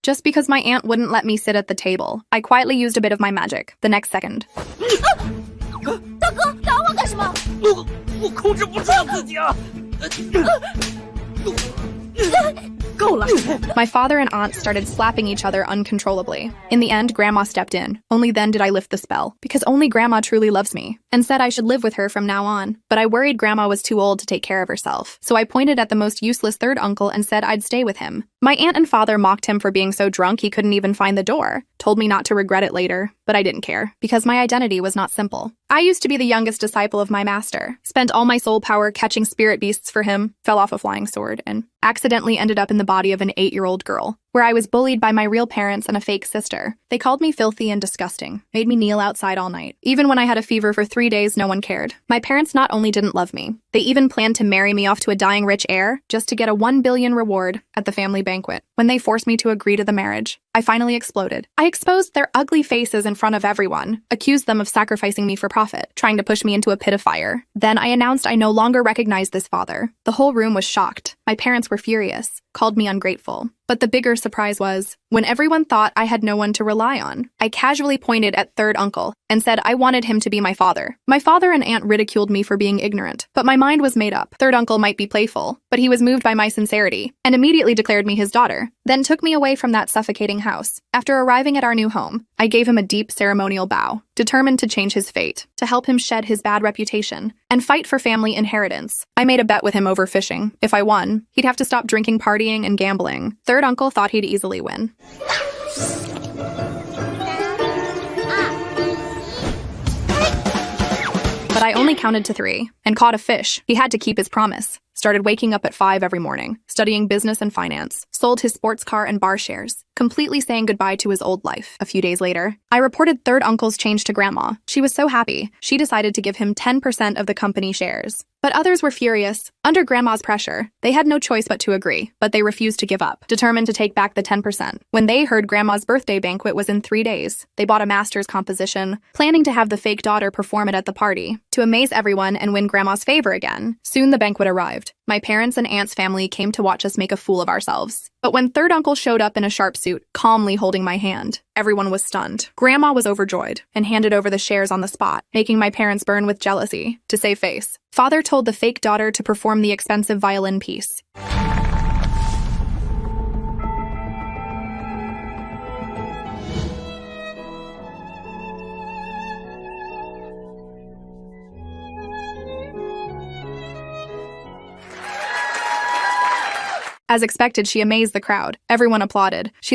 just because my aunt wouldn't let me sit at the table. I quietly used a bit of my magic. The next second. 大哥，打我干什么？我控制不住自己啊！ My father and aunt started slapping each other uncontrollably. In the end, Grandma stepped in. Only then did I lift the spell, because only Grandma truly loves me, and said I should live with her from now on. But I worried Grandma was too old to take care of herself, so I pointed at the most useless third uncle and said I'd stay with him. My aunt and father mocked him for being so drunk he couldn't even find the door, told me not to regret it later, but I didn't care, because my identity was not simple. I used to be the youngest disciple of my master, spent all my soul power catching spirit beasts for him, fell off a flying sword, and accidentally ended up in the body of an 8-year-old girl, where I was bullied by my real parents and a fake sister. They called me filthy and disgusting, made me kneel outside all night. Even when I had a fever for 3 days, no one cared. My parents not only didn't love me, they even planned to marry me off to a dying rich heir just to get a 1 billion reward at the family banquet. When they forced me to agree to the marriage, I finally exploded. I exposed their ugly faces in front of everyone, accused them of sacrificing me for profit, trying to push me into a pit of fire. Then I announced I no longer recognized this father. The whole room was shocked. My parents were furious, called me ungrateful. But the bigger surprise was, when everyone thought I had no one to rely on, I casually pointed at third uncle and said I wanted him to be my father. My father and aunt ridiculed me for being ignorant, but my mind was made up. Third uncle might be playful, but he was moved by my sincerity and immediately declared me his daughter, then took me away from that suffocating house. After arriving at our new home, I gave him a deep ceremonial bow, determined to change his fate, to help him shed his bad reputation, and fight for family inheritance. I made a bet with him over fishing. If I won, he'd have to stop drinking, partying, and gambling. Third uncle thought he'd easily win. But I only counted to 3 and caught a fish. He had to keep his promise. Started waking up at 5 every morning, studying business and finance, sold his sports car and bar shares, completely saying goodbye to his old life. A few days later, I reported third uncle's change to Grandma. She was so happy, she decided to give him 10% of the company shares. But others were furious. Under Grandma's pressure, they had no choice but to agree, but they refused to give up, determined to take back the 10%. When they heard Grandma's birthday banquet was in 3 days, they bought a master's composition, planning to have the fake daughter perform it at the party, to amaze everyone and win Grandma's favor again. Soon the banquet arrived. My parents and aunt's family came to watch us make a fool of ourselves. But when third uncle showed up in a sharp suit, calmly holding my hand, everyone was stunned. Grandma was overjoyed and handed over the shares on the spot, making my parents burn with jealousy. To save face, father told the fake daughter to perform the expensive violin piece. As expected, she amazed the crowd. Everyone applauded. She